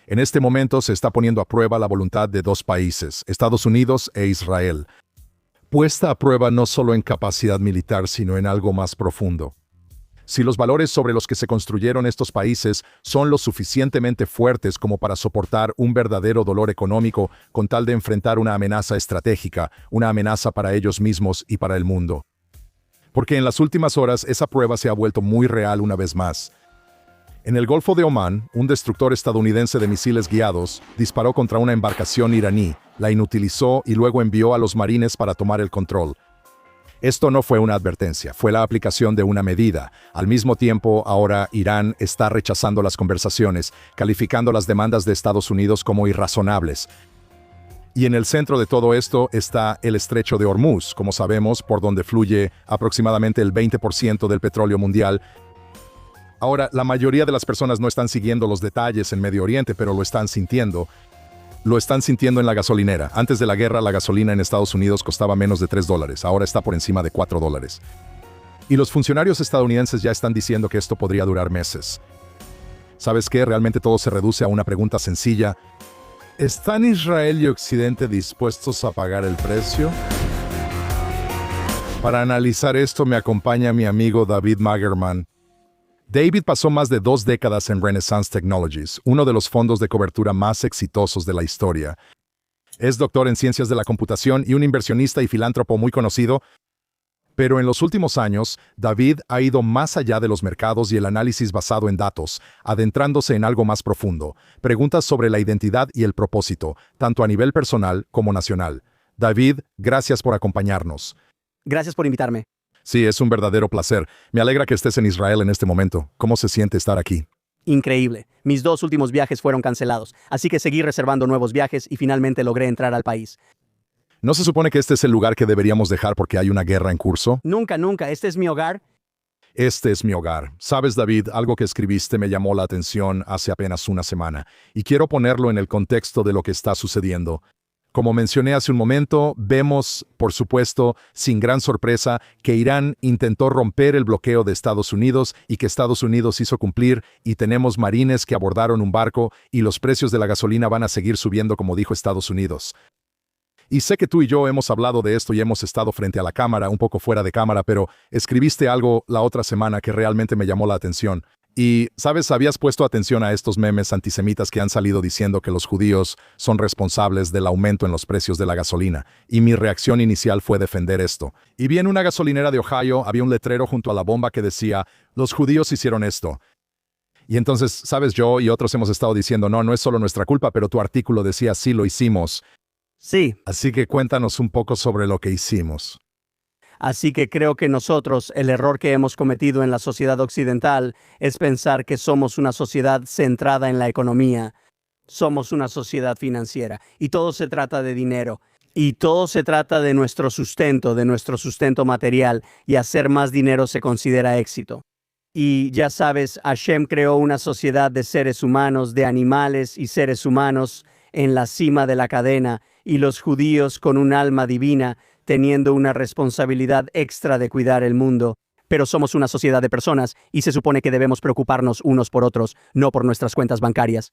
En este momento se está poniendo a prueba la voluntad de dos países, Estados Unidos e Israel, puesta a prueba no solo en capacidad militar, sino en algo más profundo. Si los valores sobre los que se construyeron estos países son lo suficientemente fuertes como para soportar un verdadero dolor económico con tal de enfrentar una amenaza estratégica, una amenaza para ellos mismos y para el mundo. Porque en las últimas horas esa prueba se ha vuelto muy real una vez más. En el Golfo de Omán, un destructor estadounidense de misiles guiados disparó contra una embarcación iraní, la inutilizó y luego envió a los marines para tomar el control. Esto no fue una advertencia, fue la aplicación de una medida. Al mismo tiempo, ahora Irán está rechazando las conversaciones, calificando las demandas de Estados Unidos como irrazonables. Y en el centro de todo esto está el Estrecho de Hormuz, como sabemos, por donde fluye aproximadamente el 20% del petróleo mundial. Ahora, la mayoría de las personas no están siguiendo los detalles en Medio Oriente, pero lo están sintiendo. Lo están sintiendo en la gasolinera. Antes de la guerra, la gasolina en Estados Unidos costaba menos de $3. Ahora está por encima de $4. Y los funcionarios estadounidenses ya están diciendo que esto podría durar meses. ¿Sabes qué? Realmente todo se reduce a una pregunta sencilla. ¿Están Israel y Occidente dispuestos a pagar el precio? Para analizar esto me acompaña mi amigo David Magerman. David pasó más de 2 décadas en Renaissance Technologies, uno de los fondos de cobertura más exitosos de la historia. Es doctor en ciencias de la computación y un inversionista y filántropo muy conocido, pero en los últimos años, David ha ido más allá de los mercados y el análisis basado en datos, adentrándose en algo más profundo, preguntas sobre la identidad y el propósito, tanto a nivel personal como nacional. David, gracias por acompañarnos. Gracias por invitarme. Sí, es un verdadero placer. Me alegra que estés en Israel en este momento. ¿Cómo se siente estar aquí? Increíble. Mis 2 últimos viajes fueron cancelados, así que seguí reservando nuevos viajes y finalmente logré entrar al país. ¿No se supone que este es el lugar que deberíamos dejar porque hay una guerra en curso? Nunca, nunca. Este es mi hogar. Este es mi hogar. Sabes, David, algo que escribiste me llamó la atención hace apenas una semana, y quiero ponerlo en el contexto de lo que está sucediendo. Como mencioné hace un momento, vemos, por supuesto, sin gran sorpresa, que Irán intentó romper el bloqueo de Estados Unidos y que Estados Unidos hizo cumplir, y tenemos marines que abordaron un barco y los precios de la gasolina van a seguir subiendo como dijo Estados Unidos. Y sé que tú y yo hemos hablado de esto y hemos estado frente a la cámara, un poco fuera de cámara, pero escribiste algo la otra semana que realmente me llamó la atención. Y, ¿sabes? Habías puesto atención a estos memes antisemitas que han salido diciendo que los judíos son responsables del aumento en los precios de la gasolina. Y mi reacción inicial fue defender esto. Y vi en una gasolinera de Ohio, había un letrero junto a la bomba que decía, los judíos hicieron esto. Y entonces, ¿sabes? Yo y otros hemos estado diciendo, no, no es solo nuestra culpa, pero tu artículo decía, sí, lo hicimos. Sí. Así que cuéntanos un poco sobre lo que hicimos. Así que creo que nosotros, el error que hemos cometido en la sociedad occidental es pensar que somos una sociedad centrada en la economía. Somos una sociedad financiera y todo se trata de dinero. Y todo se trata de nuestro sustento material, y hacer más dinero se considera éxito. Y ya sabes, Hashem creó una sociedad de seres humanos, de animales y seres humanos en la cima de la cadena, y los judíos con un alma divina teniendo una responsabilidad extra de cuidar el mundo. Pero somos una sociedad de personas y se supone que debemos preocuparnos unos por otros, no por nuestras cuentas bancarias.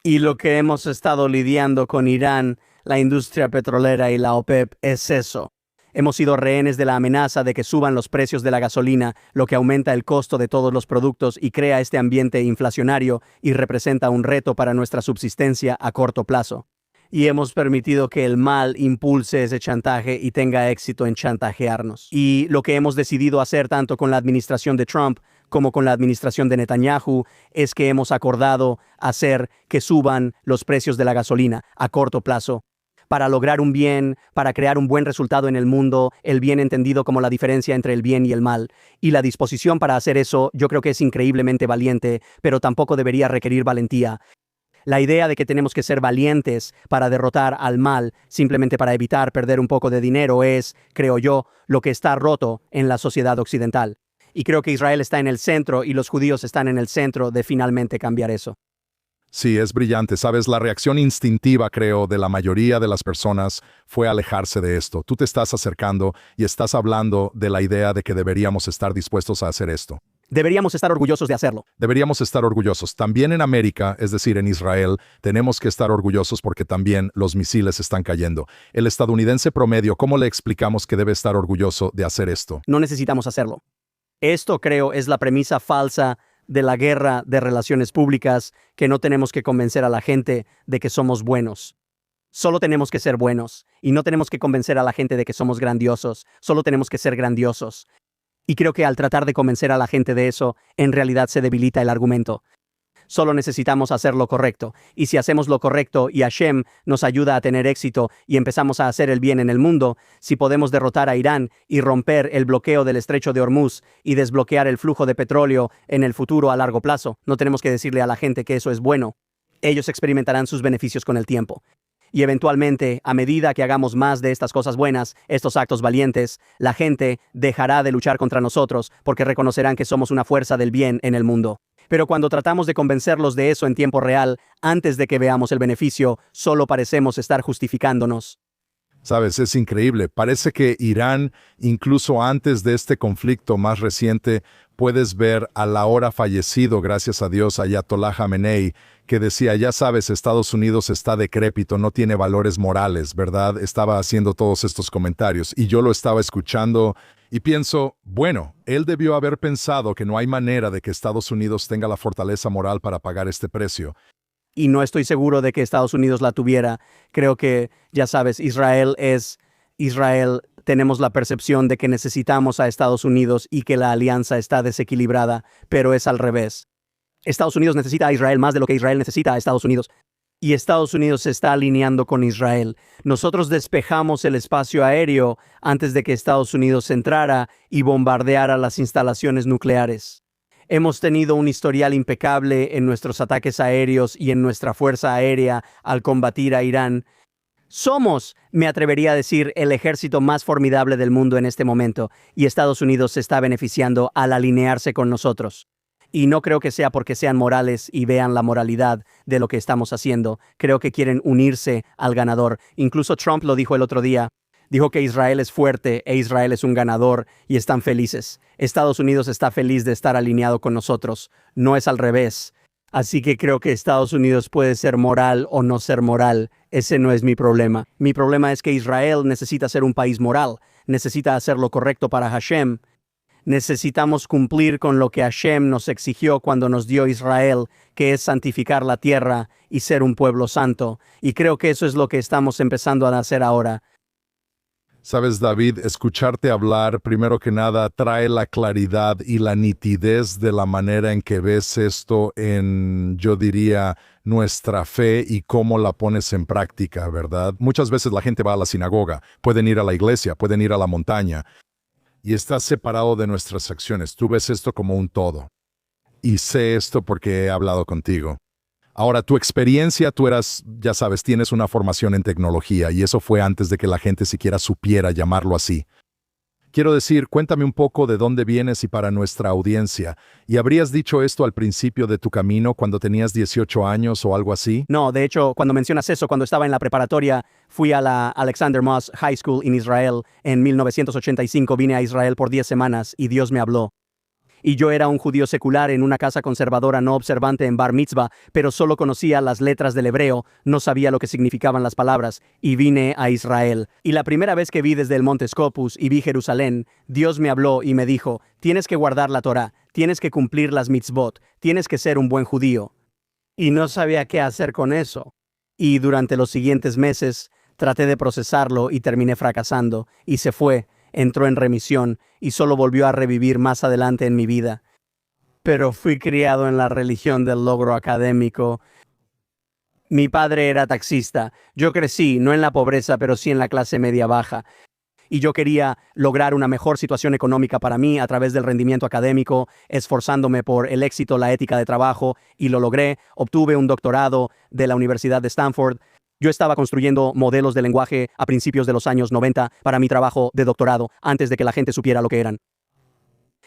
Y lo que hemos estado lidiando con Irán, la industria petrolera y la OPEP es eso. Hemos sido rehenes de la amenaza de que suban los precios de la gasolina, lo que aumenta el costo de todos los productos y crea este ambiente inflacionario y representa un reto para nuestra subsistencia a corto plazo. Y hemos permitido que el mal impulse ese chantaje y tenga éxito en chantajearnos. Y lo que hemos decidido hacer tanto con la administración de Trump como con la administración de Netanyahu es que hemos acordado hacer que suban los precios de la gasolina a corto plazo para lograr un bien, para crear un buen resultado en el mundo, el bien entendido como la diferencia entre el bien y el mal. Y la disposición para hacer eso yo creo que es increíblemente valiente, pero tampoco debería requerir valentía. La idea de que tenemos que ser valientes para derrotar al mal, simplemente para evitar perder un poco de dinero, es, creo yo, lo que está roto en la sociedad occidental. Y creo que Israel está en el centro y los judíos están en el centro de finalmente cambiar eso. Sí, es brillante. Sabes, la reacción instintiva, creo, de la mayoría de las personas fue alejarse de esto. Tú te estás acercando y estás hablando de la idea de que deberíamos estar dispuestos a hacer esto. Deberíamos estar orgullosos de hacerlo. Deberíamos estar orgullosos. También en América, es decir, en Israel, tenemos que estar orgullosos porque también los misiles están cayendo. El estadounidense promedio, ¿cómo le explicamos que debe estar orgulloso de hacer esto? No necesitamos hacerlo. Esto, creo, es la premisa falsa de la guerra de relaciones públicas, que no tenemos que convencer a la gente de que somos buenos. Solo tenemos que ser buenos, y no tenemos que convencer a la gente de que somos grandiosos. Solo tenemos que ser grandiosos. Y creo que al tratar de convencer a la gente de eso, en realidad se debilita el argumento. Solo necesitamos hacer lo correcto. Y si hacemos lo correcto y Hashem nos ayuda a tener éxito y empezamos a hacer el bien en el mundo, si podemos derrotar a Irán y romper el bloqueo del estrecho de Hormuz y desbloquear el flujo de petróleo en el futuro a largo plazo, no tenemos que decirle a la gente que eso es bueno. Ellos experimentarán sus beneficios con el tiempo. Y eventualmente, a medida que hagamos más de estas cosas buenas, estos actos valientes, la gente dejará de luchar contra nosotros porque reconocerán que somos una fuerza del bien en el mundo. Pero cuando tratamos de convencerlos de eso en tiempo real, antes de que veamos el beneficio, solo parecemos estar justificándonos. Sabes, es increíble. Parece que Irán, incluso antes de este conflicto más reciente, puedes ver al ahora fallecido, gracias a Dios, Ayatollah Khamenei, que decía, ya sabes, Estados Unidos está decrépito, no tiene valores morales, ¿verdad? Estaba haciendo todos estos comentarios y yo lo estaba escuchando y pienso, bueno, él debió haber pensado que no hay manera de que Estados Unidos tenga la fortaleza moral para pagar este precio. Y no estoy seguro de que Estados Unidos la tuviera. Creo que, ya sabes, Israel es Israel. Tenemos la percepción de que necesitamos a Estados Unidos y que la alianza está desequilibrada, pero es al revés. Estados Unidos necesita a Israel más de lo que Israel necesita a Estados Unidos. Y Estados Unidos se está alineando con Israel. Nosotros despejamos el espacio aéreo antes de que Estados Unidos entrara y bombardeara las instalaciones nucleares. Hemos tenido un historial impecable en nuestros ataques aéreos y en nuestra fuerza aérea al combatir a Irán. Somos, me atrevería a decir, el ejército más formidable del mundo en este momento, y Estados Unidos se está beneficiando al alinearse con nosotros. Y no creo que sea porque sean morales y vean la moralidad de lo que estamos haciendo. Creo que quieren unirse al ganador. Incluso Trump lo dijo el otro día. Dijo que Israel es fuerte e Israel es un ganador y están felices. Estados Unidos está feliz de estar alineado con nosotros. No es al revés. Así que creo que Estados Unidos puede ser moral o no ser moral. Ese no es mi problema. Mi problema es que Israel necesita ser un país moral. Necesita hacer lo correcto para Hashem. Necesitamos cumplir con lo que Hashem nos exigió cuando nos dio Israel, que es santificar la tierra y ser un pueblo santo. Y creo que eso es lo que estamos empezando a hacer ahora. Sabes, David, escucharte hablar, primero que nada, trae la claridad y la nitidez de la manera en que ves esto en, yo diría, nuestra fe y cómo la pones en práctica, ¿verdad? Muchas veces la gente va a la sinagoga, pueden ir a la iglesia, pueden ir a la montaña, y estás separado de nuestras acciones. Tú ves esto como un todo. Y sé esto porque he hablado contigo. Ahora, tu experiencia, tú eras, ya sabes, tienes una formación en tecnología y eso fue antes de que la gente siquiera supiera llamarlo así. Quiero decir, cuéntame un poco de dónde vienes y para nuestra audiencia. ¿Y habrías dicho esto al principio de tu camino cuando tenías 18 años o algo así? No, de hecho, cuando mencionas eso, cuando estaba en la preparatoria, fui a la Alexander Moss High School en Israel. En 1985 vine a Israel por 10 semanas y Dios me habló. Y yo era un judío secular en una casa conservadora no observante en Bar Mitzvah, pero solo conocía las letras del hebreo, no sabía lo que significaban las palabras, y vine a Israel. Y la primera vez que vi desde el Monte Scopus y vi Jerusalén, Dios me habló y me dijo, tienes que guardar la Torá, tienes que cumplir las mitzvot, tienes que ser un buen judío. Y no sabía qué hacer con eso. Y durante los siguientes meses, traté de procesarlo y terminé fracasando, y se fue. Entró en remisión y solo volvió a revivir más adelante en mi vida. Pero fui criado en la religión del logro académico. Mi padre era taxista. Yo crecí, no en la pobreza, pero sí en la clase media baja. Y yo quería lograr una mejor situación económica para mí a través del rendimiento académico, esforzándome por el éxito, la ética de trabajo, y lo logré. Obtuve un doctorado de la Universidad de Stanford. Yo estaba construyendo modelos de lenguaje a principios de los años 90 para mi trabajo de doctorado, antes de que la gente supiera lo que eran.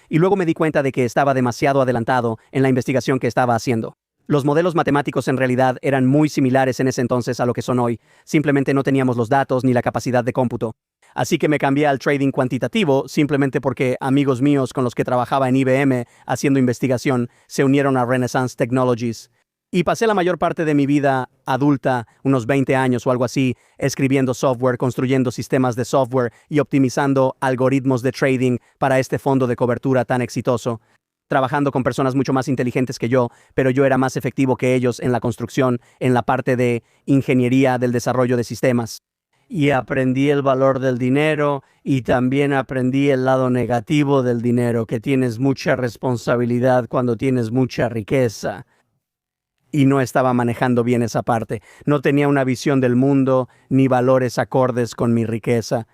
Y luego me di cuenta de que estaba demasiado adelantado en la investigación que estaba haciendo. Los modelos matemáticos en realidad eran muy similares en ese entonces a lo que son hoy. Simplemente no teníamos los datos ni la capacidad de cómputo. Así que me cambié al trading cuantitativo simplemente porque amigos míos con los que trabajaba en IBM haciendo investigación se unieron a Renaissance Technologies. Y pasé la mayor parte de mi vida adulta, unos 20 años o algo así, escribiendo software, construyendo sistemas de software y optimizando algoritmos de trading para este fondo de cobertura tan exitoso. Trabajando con personas mucho más inteligentes que yo, pero yo era más efectivo que ellos en la construcción, en la parte de ingeniería del desarrollo de sistemas. Y aprendí el valor del dinero y también aprendí el lado negativo del dinero, que tienes mucha responsabilidad cuando tienes mucha riqueza. Y no estaba manejando bien esa parte. No tenía una visión del mundo ni valores acordes con mi riqueza.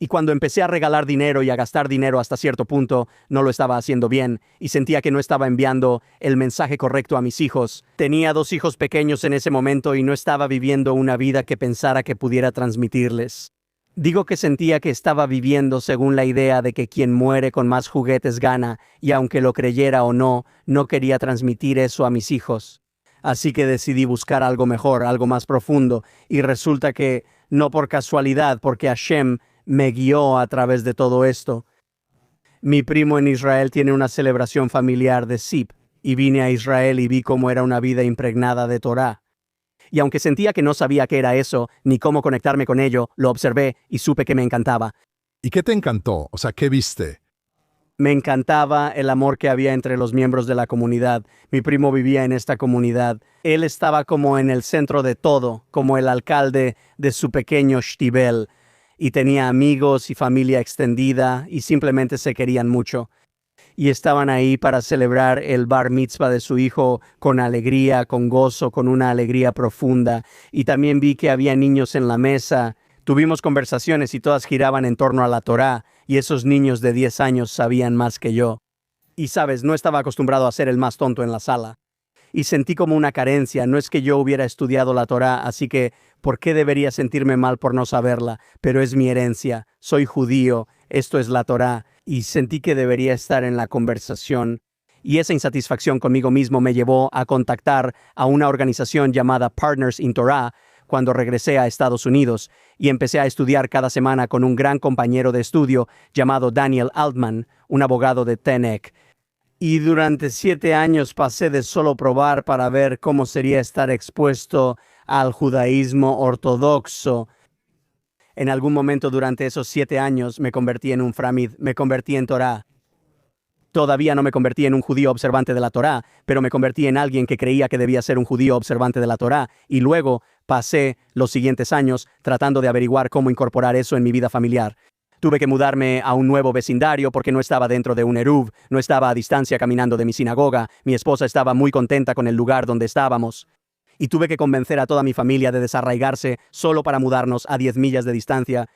Y cuando empecé a regalar dinero y a gastar dinero hasta cierto punto, no lo estaba haciendo bien y sentía que no estaba enviando el mensaje correcto a mis hijos. Tenía 2 hijos pequeños en ese momento y no estaba viviendo una vida que pensara que pudiera transmitirles. Digo que sentía que estaba viviendo según la idea de que quien muere con más juguetes gana, y aunque lo creyera o no, no quería transmitir eso a mis hijos. Así que decidí buscar algo mejor, algo más profundo, y resulta que, no por casualidad, porque Hashem me guió a través de todo esto. Mi primo en Israel tiene una celebración familiar de Sip, y vine a Israel y vi cómo era una vida impregnada de Torá. Y aunque sentía que no sabía qué era eso, ni cómo conectarme con ello, lo observé y supe que me encantaba. ¿Y qué te encantó? O sea, ¿qué viste? Me encantaba el amor que había entre los miembros de la comunidad. Mi primo vivía en esta comunidad. Él estaba como en el centro de todo, como el alcalde de su pequeño shtibel, y tenía amigos y familia extendida, y simplemente se querían mucho. Y estaban ahí para celebrar el bar mitzvah de su hijo con alegría, con gozo, con una alegría profunda. Y también vi que había niños en la mesa. Tuvimos conversaciones y todas giraban en torno a la Torá, y esos niños de 10 años sabían más que yo. Y sabes, no estaba acostumbrado a ser el más tonto en la sala. Y sentí como una carencia. No es que yo hubiera estudiado la Torá, así que ¿por qué debería sentirme mal por no saberla? Pero es mi herencia. Soy judío. Esto es la Torá. Y sentí que debería estar en la conversación. Y esa insatisfacción conmigo mismo me llevó a contactar a una organización llamada Partners in Torah cuando regresé a Estados Unidos, y empecé a estudiar cada semana con un gran compañero de estudio llamado Daniel Altman, un abogado de TENEC. Y durante 7 años pasé de solo probar para ver cómo sería estar expuesto al judaísmo ortodoxo. En algún momento durante esos 7 años me convertí en un framid, me convertí en Torah. Todavía no me convertí en un judío observante de la Torá, pero me convertí en alguien que creía que debía ser un judío observante de la Torá, y luego pasé los siguientes años tratando de averiguar cómo incorporar eso en mi vida familiar. Tuve que mudarme a un nuevo vecindario porque no estaba dentro de un eruv, no estaba a distancia caminando de mi sinagoga, mi esposa estaba muy contenta con el lugar donde estábamos. Y tuve que convencer a toda mi familia de desarraigarse solo para mudarnos a 10 millas de distancia.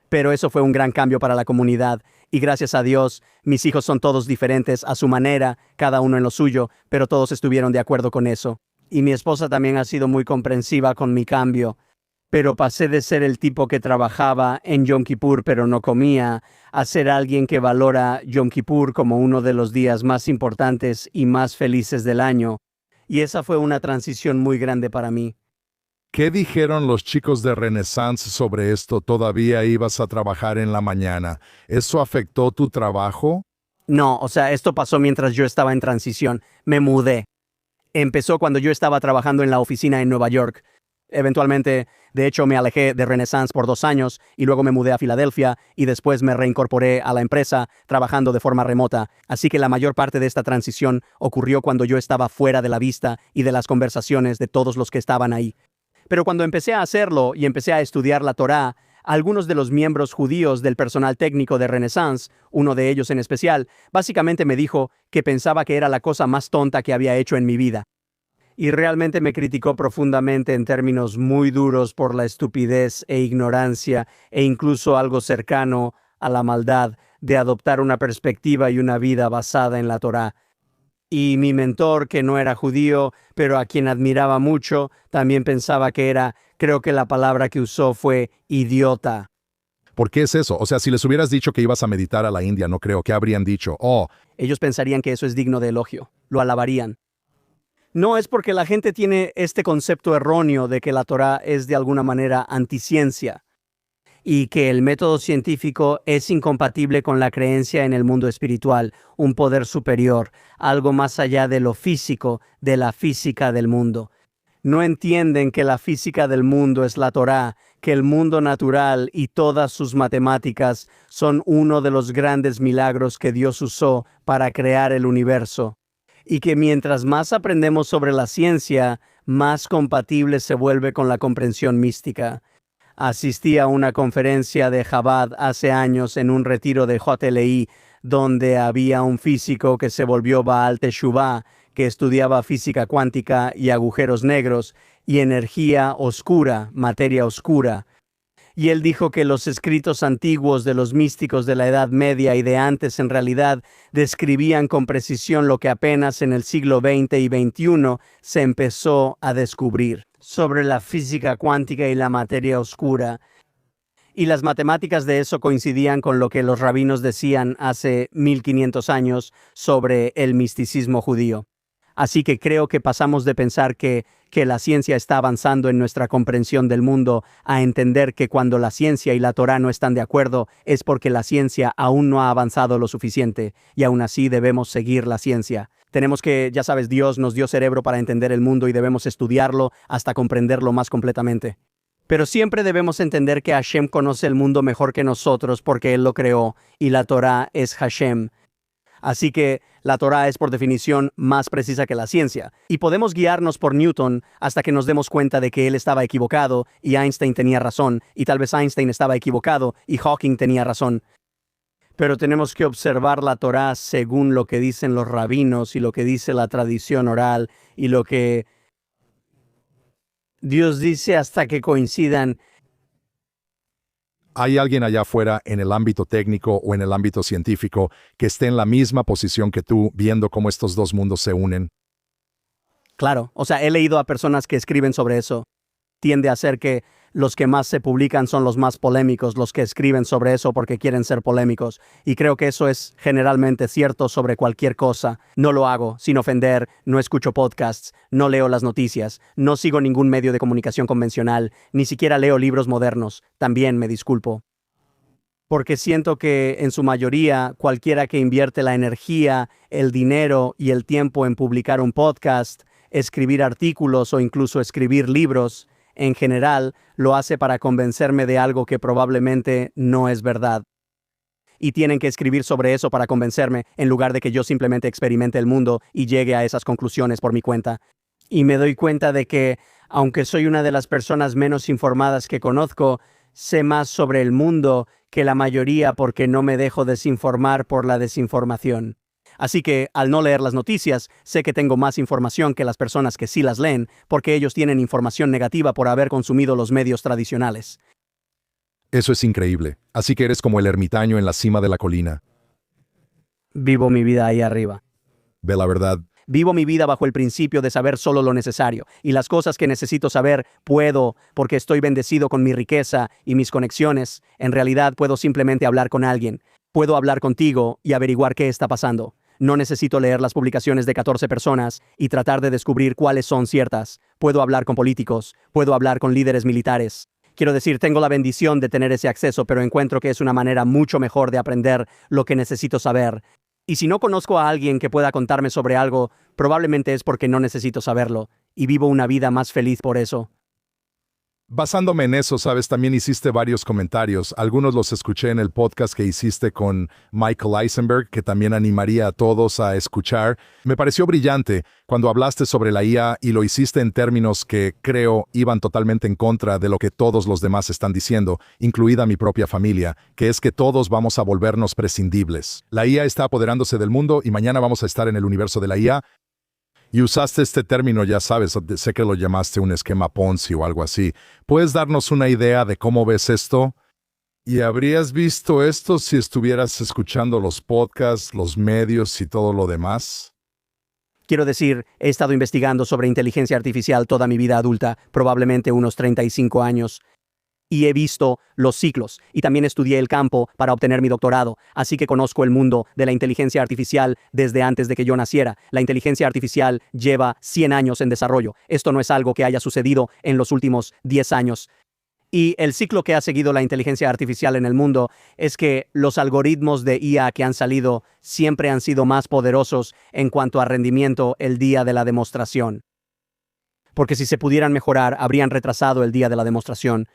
Pero eso fue un gran cambio para la comunidad, y gracias a Dios, mis hijos son todos diferentes a su manera, cada uno en lo suyo, pero todos estuvieron de acuerdo con eso. Y mi esposa también ha sido muy comprensiva con mi cambio. Pero pasé de ser el tipo que trabajaba en Yom Kippur pero no comía, a ser alguien que valora Yom Kippur como uno de los días más importantes y más felices del año. Y esa fue una transición muy grande para mí. ¿Qué dijeron los chicos de Renaissance sobre esto? ¿Todavía ibas a trabajar en la mañana? ¿Eso afectó tu trabajo? No, o sea, esto pasó mientras yo estaba en transición. Me mudé. Empezó cuando yo estaba trabajando en la oficina en Nueva York. Eventualmente, de hecho, me alejé de Renaissance por 2 años y luego me mudé a Filadelfia y después me reincorporé a la empresa trabajando de forma remota. Así que la mayor parte de esta transición ocurrió cuando yo estaba fuera de la vista y de las conversaciones de todos los que estaban ahí. Pero cuando empecé a hacerlo y empecé a estudiar la Torá, algunos de los miembros judíos del personal técnico de Renaissance, uno de ellos en especial, básicamente me dijo que pensaba que era la cosa más tonta que había hecho en mi vida. Y realmente me criticó profundamente en términos muy duros por la estupidez e ignorancia e incluso algo cercano a la maldad de adoptar una perspectiva y una vida basada en la Torá. Y mi mentor, que no era judío, pero a quien admiraba mucho, también pensaba que era, creo que la palabra que usó fue idiota. ¿Por qué es eso? O sea, si les hubieras dicho que ibas a meditar a la India, no creo que habrían dicho, oh, Ellos pensarían que eso es digno de elogio, lo alabarían. No es porque la gente tiene este concepto erróneo de que la Torá es de alguna manera anticiencia. y que el método científico es incompatible con la creencia en el mundo espiritual, un poder superior, algo más allá de lo físico, de la física del mundo. No entienden que la física del mundo es la Torá, que el mundo natural y todas sus matemáticas son uno de los grandes milagros que Dios usó para crear el universo. Y que mientras más aprendemos sobre la ciencia, más compatible se vuelve con la comprensión mística. Asistí a una conferencia de Chabad hace años en un retiro de JLI, donde había un físico que se volvió Baal Teshuvah, que estudiaba física cuántica y agujeros negros y energía oscura, materia oscura. Y él dijo que los escritos antiguos de los místicos de la Edad Media y de antes en realidad describían con precisión lo que apenas en el siglo XX y XXI se empezó a descubrir sobre la física cuántica y la materia oscura. Y las matemáticas de eso coincidían con lo que los rabinos decían hace 1500 años sobre el misticismo judío. Así que creo que pasamos de pensar que la ciencia está avanzando en nuestra comprensión del mundo a entender que cuando la ciencia y la Torá no están de acuerdo es porque la ciencia aún no ha avanzado lo suficiente y aún así debemos seguir la ciencia. Tenemos que, ya sabes, Dios nos dio cerebro para entender el mundo y debemos estudiarlo hasta comprenderlo más completamente. Pero siempre debemos entender que Hashem conoce el mundo mejor que nosotros porque Él lo creó y la Torá es Hashem. Así que la Torá es por definición más precisa que la ciencia. Y podemos guiarnos por Newton hasta que nos demos cuenta de que él estaba equivocado y Einstein tenía razón. Y tal vez Einstein estaba equivocado y Hawking tenía razón. Pero tenemos que observar la Torá según lo que dicen los rabinos y lo que dice la tradición oral y lo que Dios dice hasta que coincidan. ¿Hay alguien allá afuera en el ámbito técnico o en el ámbito científico que esté en la misma posición que tú, viendo cómo estos dos mundos se unen? Claro, he leído a personas que escriben sobre eso. Tiende a ser que los que más se publican son los más polémicos, los que escriben sobre eso porque quieren ser polémicos. Y creo que eso es generalmente cierto sobre cualquier cosa. No lo hago sin ofender, no escucho podcasts, no leo las noticias, no sigo ningún medio de comunicación convencional, ni siquiera leo libros modernos. También me disculpo. Porque siento que en su mayoría cualquiera que invierte la energía, el dinero y el tiempo en publicar un podcast, escribir artículos o incluso escribir libros, en general, lo hace para convencerme de algo que probablemente no es verdad. Y tienen que escribir sobre eso para convencerme, en lugar de que yo simplemente experimente el mundo y llegue a esas conclusiones por mi cuenta. Y me doy cuenta de que, aunque soy una de las personas menos informadas que conozco, sé más sobre el mundo que la mayoría porque no me dejo desinformar por la desinformación. Así que, al no leer las noticias, sé que tengo más información que las personas que sí las leen, porque ellos tienen información negativa por haber consumido los medios tradicionales. Eso es increíble. Así que eres como el ermitaño en la cima de la colina. Vivo mi vida ahí arriba. Ve la verdad. Vivo mi vida bajo el principio de saber solo lo necesario, y las cosas que necesito saber puedo, porque estoy bendecido con mi riqueza y mis conexiones. En realidad puedo simplemente hablar con alguien. Puedo hablar contigo y averiguar qué está pasando. No necesito leer las publicaciones de 14 personas y tratar de descubrir cuáles son ciertas. Puedo hablar con políticos, puedo hablar con líderes militares. Quiero decir, tengo la bendición de tener ese acceso, pero encuentro que es una manera mucho mejor de aprender lo que necesito saber. Y si no conozco a alguien que pueda contarme sobre algo, probablemente es porque no necesito saberlo, y vivo una vida más feliz por eso. Basándome en eso, sabes, también hiciste varios comentarios. Algunos los escuché en el podcast que hiciste con Michael Eisenberg, que también animaría a todos a escuchar. Me pareció brillante cuando hablaste sobre la IA y lo hiciste en términos que, creo, iban totalmente en contra de lo que todos los demás están diciendo, incluida mi propia familia, que es que todos vamos a volvernos prescindibles. La IA está apoderándose del mundo y mañana vamos a estar en el universo de la IA. Y usaste este término, ya sabes, sé que lo llamaste un esquema Ponzi o algo así. ¿Puedes darnos una idea de cómo ves esto? ¿Y habrías visto esto si estuvieras escuchando los podcasts, los medios y todo lo demás? Quiero decir, he estado investigando sobre inteligencia artificial toda mi vida adulta, probablemente unos 35 años. Y he visto los ciclos, y también estudié el campo para obtener mi doctorado, así que conozco el mundo de la inteligencia artificial desde antes de que yo naciera. La inteligencia artificial lleva 100 años en desarrollo. Esto no es algo que haya sucedido en los últimos 10 años. Y el ciclo que ha seguido la inteligencia artificial en el mundo es que los algoritmos de IA que han salido siempre han sido más poderosos en cuanto a rendimiento el día de la demostración. Porque si se pudieran mejorar, habrían retrasado el día de la demostración.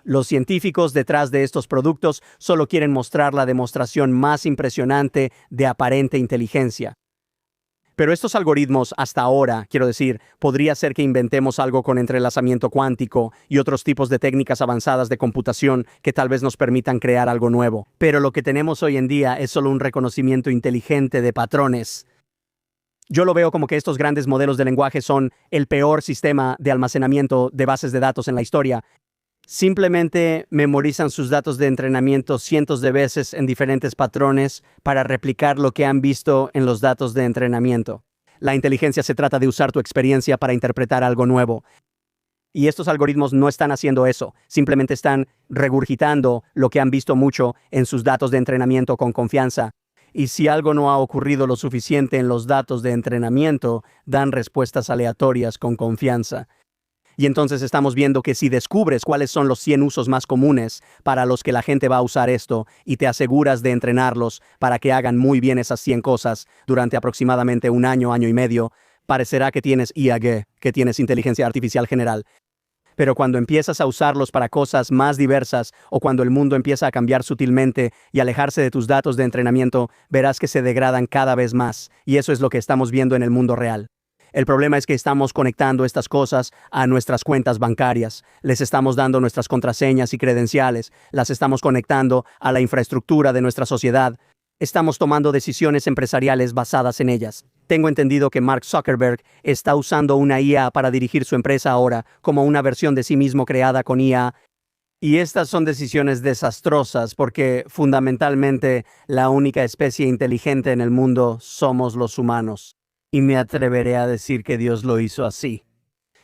Los científicos detrás de estos productos solo quieren mostrar la demostración más impresionante de aparente inteligencia. Pero estos algoritmos hasta ahora, quiero decir, podría ser que inventemos algo con entrelazamiento cuántico y otros tipos de técnicas avanzadas de computación que tal vez nos permitan crear algo nuevo. Pero lo que tenemos hoy en día es solo un reconocimiento inteligente de patrones. Yo lo veo como que estos grandes modelos de lenguaje son el peor sistema de almacenamiento de bases de datos en la historia. Simplemente memorizan sus datos de entrenamiento cientos de veces en diferentes patrones para replicar lo que han visto en los datos de entrenamiento. La inteligencia se trata de usar tu experiencia para interpretar algo nuevo. Y estos algoritmos no están haciendo eso, simplemente están regurgitando lo que han visto mucho en sus datos de entrenamiento con confianza. Y si algo no ha ocurrido lo suficiente en los datos de entrenamiento, dan respuestas aleatorias con confianza. Y entonces estamos viendo que si descubres cuáles son los 100 usos más comunes para los que la gente va a usar esto y te aseguras de entrenarlos para que hagan muy bien esas 100 cosas durante aproximadamente un año, año y medio, parecerá que tienes IAG, que tienes inteligencia artificial general. Pero cuando empiezas a usarlos para cosas más diversas o cuando el mundo empieza a cambiar sutilmente y alejarse de tus datos de entrenamiento, verás que se degradan cada vez más. Y eso es lo que estamos viendo en el mundo real. El problema es que estamos conectando estas cosas a nuestras cuentas bancarias. Les estamos dando nuestras contraseñas y credenciales. Las estamos conectando a la infraestructura de nuestra sociedad. Estamos tomando decisiones empresariales basadas en ellas. Tengo entendido que Mark Zuckerberg está usando una IA para dirigir su empresa ahora, como una versión de sí mismo creada con IA. Y estas son decisiones desastrosas porque, fundamentalmente, la única especie inteligente en el mundo somos los humanos. Y me atreveré a decir que Dios lo hizo así.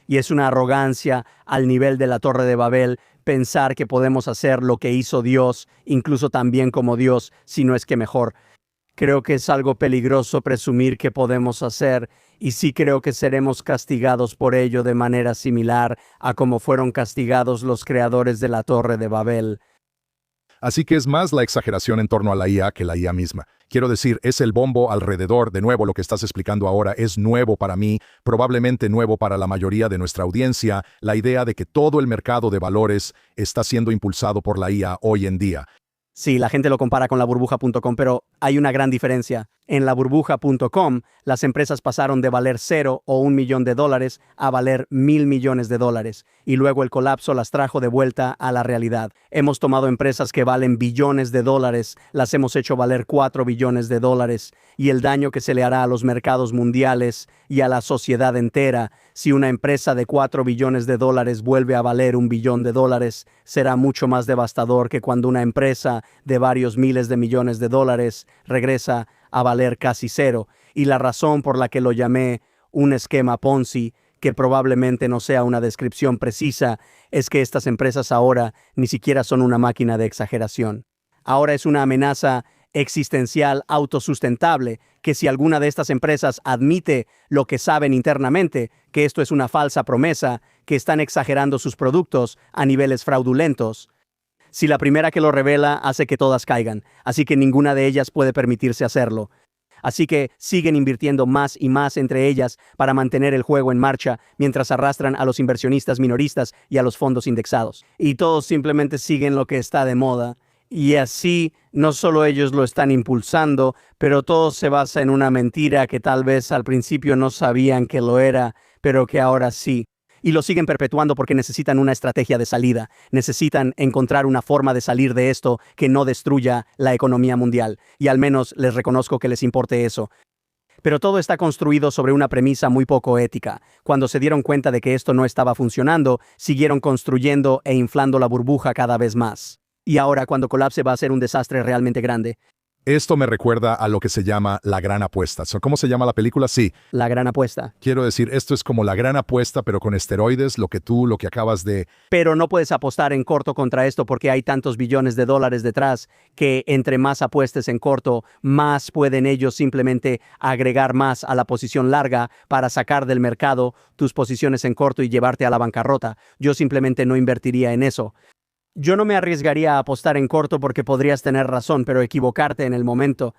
Y es una arrogancia al nivel de la Torre de Babel pensar que podemos hacer lo que hizo Dios, incluso tan bien como Dios, si no es que mejor. Creo que es algo peligroso presumir que podemos hacer, y sí creo que seremos castigados por ello de manera similar a como fueron castigados los creadores de la Torre de Babel. Así que es más la exageración en torno a la IA que la IA misma. Quiero decir, es el bombo alrededor. De nuevo, lo que estás explicando ahora es nuevo para mí, probablemente nuevo para la mayoría de nuestra audiencia, la idea de que todo el mercado de valores está siendo impulsado por la IA hoy en día. Sí, la gente lo compara con la burbuja.com, pero hay una gran diferencia. En la burbuja.com, las empresas pasaron de valer 0 o $1 millón a valer 1,000 millones de dólares. Y luego el colapso las trajo de vuelta a la realidad. Hemos tomado empresas que valen billones de dólares, las hemos hecho valer 4 billones de dólares. Y el daño que se le hará a los mercados mundiales y a la sociedad entera si una empresa de 4 billones de dólares vuelve a valer $1 billón será mucho más devastador que cuando una empresa de varios miles de millones de dólares regresa a valer casi 0. Y la razón por la que lo llamé un esquema Ponzi, que probablemente no sea una descripción precisa, es que estas empresas ahora ni siquiera son una máquina de exageración. Ahora es una amenaza existencial autosustentable, que si alguna de estas empresas admite lo que saben internamente, que esto es una falsa promesa, que están exagerando sus productos a niveles fraudulentos, si la primera que lo revela hace que todas caigan, así que ninguna de ellas puede permitirse hacerlo. Así que siguen invirtiendo más y más entre ellas para mantener el juego en marcha mientras arrastran a los inversionistas minoristas y a los fondos indexados. Y todos simplemente siguen lo que está de moda. Y así, no solo ellos lo están impulsando, pero todo se basa en una mentira que tal vez al principio no sabían que lo era, pero que ahora sí. Y lo siguen perpetuando porque necesitan una estrategia de salida. Necesitan encontrar una forma de salir de esto que no destruya la economía mundial. Y al menos les reconozco que les importe eso. Pero todo está construido sobre una premisa muy poco ética. Cuando se dieron cuenta de que esto no estaba funcionando, siguieron construyendo e inflando la burbuja cada vez más. Y ahora, cuando colapse, va a ser un desastre realmente grande. Esto me recuerda a lo que se llama la gran apuesta. ¿Cómo se llama la película? Sí. La gran apuesta. Quiero decir, esto es como la gran apuesta, pero con esteroides, lo que acabas de... Pero no puedes apostar en corto contra esto porque hay tantos billones de dólares detrás que entre más apuestes en corto, más pueden ellos simplemente agregar más a la posición larga para sacar del mercado tus posiciones en corto y llevarte a la bancarrota. Yo simplemente no invertiría en eso. Yo no me arriesgaría a apostar en corto porque podrías tener razón, pero equivocarte en el momento.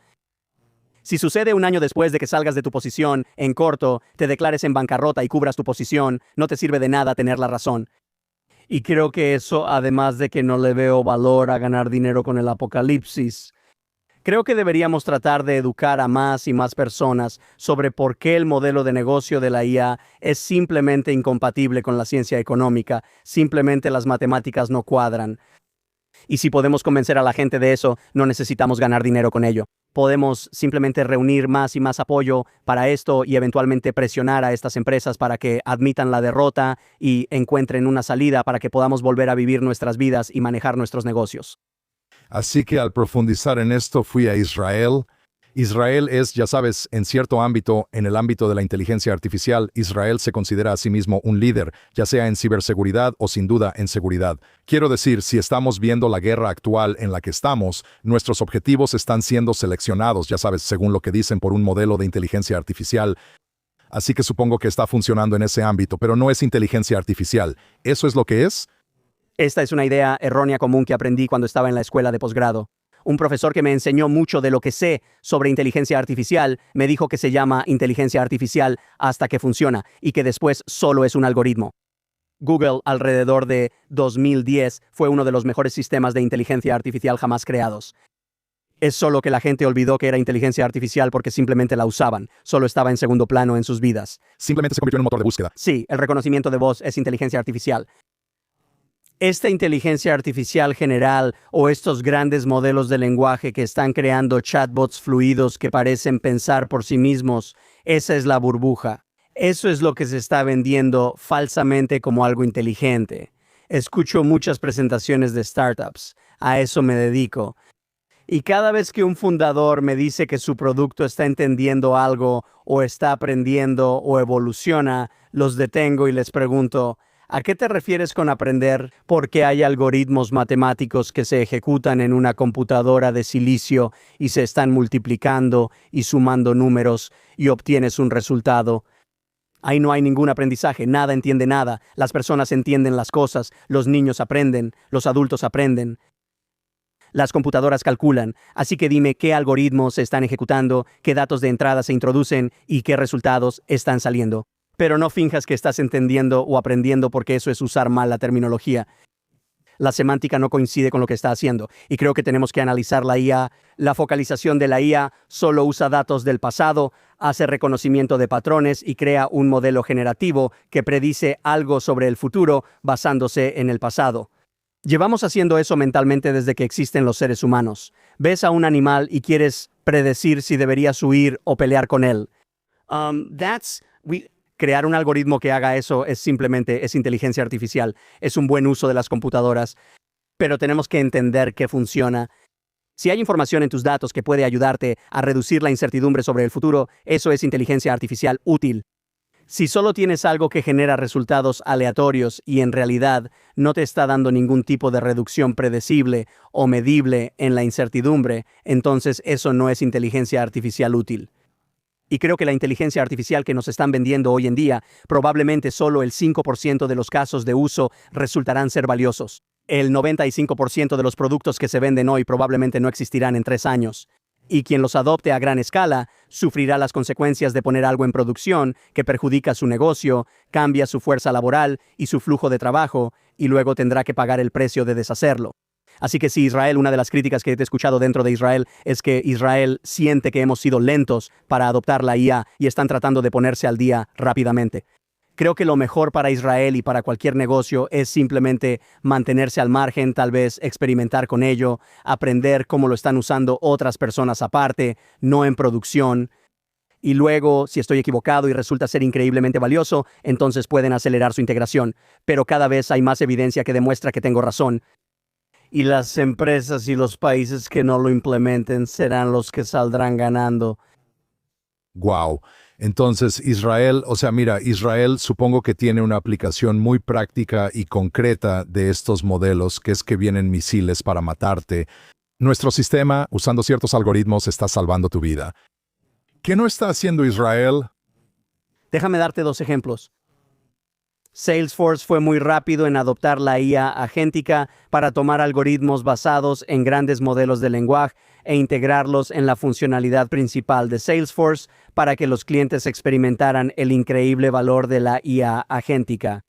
Si sucede un año después de que salgas de tu posición en corto, te declares en bancarrota y cubras tu posición, no te sirve de nada tener la razón. Y creo que eso, además de que no le veo valor a ganar dinero con el apocalipsis, creo que deberíamos tratar de educar a más y más personas sobre por qué el modelo de negocio de la IA es simplemente incompatible con la ciencia económica, simplemente las matemáticas no cuadran. Y si podemos convencer a la gente de eso, no necesitamos ganar dinero con ello. Podemos simplemente reunir más y más apoyo para esto y eventualmente presionar a estas empresas para que admitan la derrota y encuentren una salida para que podamos volver a vivir nuestras vidas y manejar nuestros negocios. Así que al profundizar en esto fui a Israel. Israel es, ya sabes, en cierto ámbito, en el ámbito de la inteligencia artificial, Israel se considera a sí mismo un líder, ya sea en ciberseguridad o sin duda en seguridad. Quiero decir, si estamos viendo la guerra actual en la que estamos, nuestros objetivos están siendo seleccionados, ya sabes, según lo que dicen por un modelo de inteligencia artificial. Así que supongo que está funcionando en ese ámbito, pero no es inteligencia artificial. ¿Eso es lo que es? Esta es una idea errónea común que aprendí cuando estaba en la escuela de posgrado. Un profesor que me enseñó mucho de lo que sé sobre inteligencia artificial me dijo que se llama inteligencia artificial hasta que funciona y que después solo es un algoritmo. Google, alrededor de 2010, fue uno de los mejores sistemas de inteligencia artificial jamás creados. Es solo que la gente olvidó que era inteligencia artificial porque simplemente la usaban. Solo estaba en segundo plano en sus vidas. Simplemente se convirtió en un motor de búsqueda. Sí, el reconocimiento de voz es inteligencia artificial. Esta inteligencia artificial general o estos grandes modelos de lenguaje que están creando chatbots fluidos que parecen pensar por sí mismos, esa es la burbuja. Eso es lo que se está vendiendo falsamente como algo inteligente. Escucho muchas presentaciones de startups. A eso me dedico. Y cada vez que un fundador me dice que su producto está entendiendo algo o está aprendiendo o evoluciona, los detengo y les pregunto, ¿a qué te refieres con aprender? Porque hay algoritmos matemáticos que se ejecutan en una computadora de silicio y se están multiplicando y sumando números y obtienes un resultado. Ahí no hay ningún aprendizaje, nada entiende nada. Las personas entienden las cosas, los niños aprenden, los adultos aprenden. Las computadoras calculan, así que dime qué algoritmos se están ejecutando, qué datos de entrada se introducen y qué resultados están saliendo. Pero no finjas que estás entendiendo o aprendiendo porque eso es usar mal la terminología. La semántica no coincide con lo que está haciendo y creo que tenemos que analizar la IA. La focalización de la IA solo usa datos del pasado, hace reconocimiento de patrones y crea un modelo generativo que predice algo sobre el futuro basándose en el pasado. Llevamos haciendo eso mentalmente desde que existen los seres humanos. Ves a un animal y quieres predecir si deberías huir o pelear con él. Crear un algoritmo que haga eso es inteligencia artificial. Es un buen uso de las computadoras. Pero tenemos que entender que funciona. Si hay información en tus datos que puede ayudarte a reducir la incertidumbre sobre el futuro, eso es inteligencia artificial útil. Si solo tienes algo que genera resultados aleatorios y en realidad no te está dando ningún tipo de reducción predecible o medible en la incertidumbre, entonces eso no es inteligencia artificial útil. Y creo que la inteligencia artificial que nos están vendiendo hoy en día, probablemente solo el 5% de los casos de uso resultarán ser valiosos. El 95% de los productos que se venden hoy probablemente no existirán en 3 años. Y quien los adopte a gran escala sufrirá las consecuencias de poner algo en producción que perjudica su negocio, cambia su fuerza laboral y su flujo de trabajo, y luego tendrá que pagar el precio de deshacerlo. Así que si Israel, una de las críticas que he escuchado dentro de Israel es que Israel siente que hemos sido lentos para adoptar la IA y están tratando de ponerse al día rápidamente. Creo que lo mejor para Israel y para cualquier negocio es simplemente mantenerse al margen, tal vez experimentar con ello, aprender cómo lo están usando otras personas aparte, no en producción. Y luego, si estoy equivocado y resulta ser increíblemente valioso, entonces pueden acelerar su integración. Pero cada vez hay más evidencia que demuestra que tengo razón. y las empresas y los países que no lo implementen serán los que saldrán ganando. Wow. Entonces, Israel, o sea, mira, Israel supongo que tiene una aplicación muy práctica y concreta de estos modelos, que es que vienen misiles para matarte. Nuestro sistema, usando ciertos algoritmos, está salvando tu vida. ¿Qué no está haciendo Israel? Déjame darte 2 ejemplos. Salesforce fue muy rápido en adoptar la IA agéntica para tomar algoritmos basados en grandes modelos de lenguaje e integrarlos en la funcionalidad principal de Salesforce para que los clientes experimentaran el increíble valor de la IA agéntica.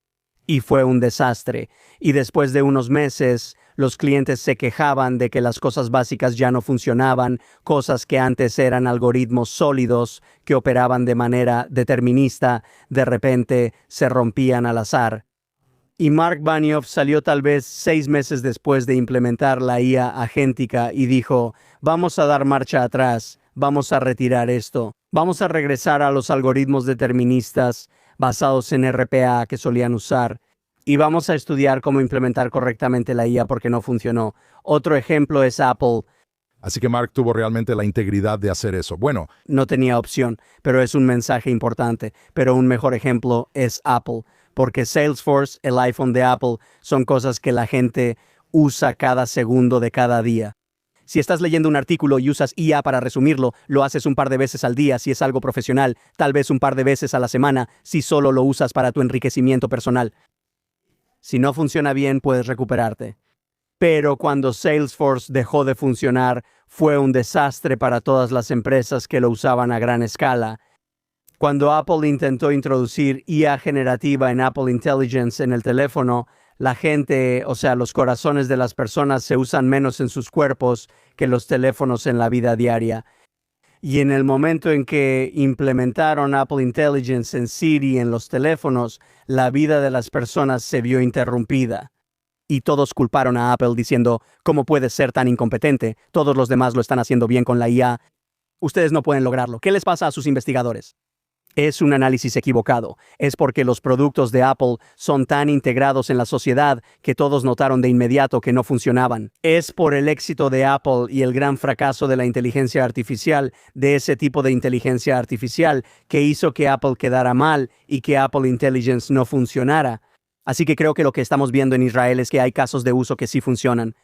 Y fue un desastre. Y después de unos meses, los clientes se quejaban de que las cosas básicas ya no funcionaban, cosas que antes eran algoritmos sólidos que operaban de manera determinista, de repente se rompían al azar. Y Mark Benioff salió tal vez 6 meses después de implementar la IA agéntica y dijo, vamos a dar marcha atrás, vamos a retirar esto, vamos a regresar a los algoritmos deterministas basados en RPA que solían usar. Y vamos a estudiar cómo implementar correctamente la IA porque no funcionó. Otro ejemplo es Apple. Así que Mark tuvo realmente la integridad de hacer eso. Bueno, No tenía opción, pero es un mensaje importante. Pero un mejor ejemplo es Apple, porque Salesforce, el iPhone de Apple, son cosas que la gente usa cada segundo de cada día. Si estás leyendo un artículo y usas IA para resumirlo, lo haces un par de veces al día si es algo profesional, tal vez un par de veces a la semana si solo lo usas para tu enriquecimiento personal. Si no funciona bien, puedes recuperarte. Pero cuando Salesforce dejó de funcionar, fue un desastre para todas las empresas que lo usaban a gran escala. Cuando Apple intentó introducir IA generativa en Apple Intelligence en el teléfono, la gente, o sea, los corazones de las personas se usan menos en sus cuerpos que los teléfonos en la vida diaria. Y en el momento en que implementaron Apple Intelligence en Siri en los teléfonos, la vida de las personas se vio interrumpida. Y todos culparon a Apple diciendo, ¿cómo puede ser tan incompetente? Todos los demás lo están haciendo bien con la IA. Ustedes no pueden lograrlo. ¿Qué les pasa a sus investigadores? Es un análisis equivocado. Es porque los productos de Apple son tan integrados en la sociedad que todos notaron de inmediato que no funcionaban. Es por el éxito de Apple y el gran fracaso de la inteligencia artificial, de ese tipo de inteligencia artificial, que hizo que Apple quedara mal y que Apple Intelligence no funcionara. Así que creo que lo que estamos viendo en Israel es que hay casos de uso que sí funcionan.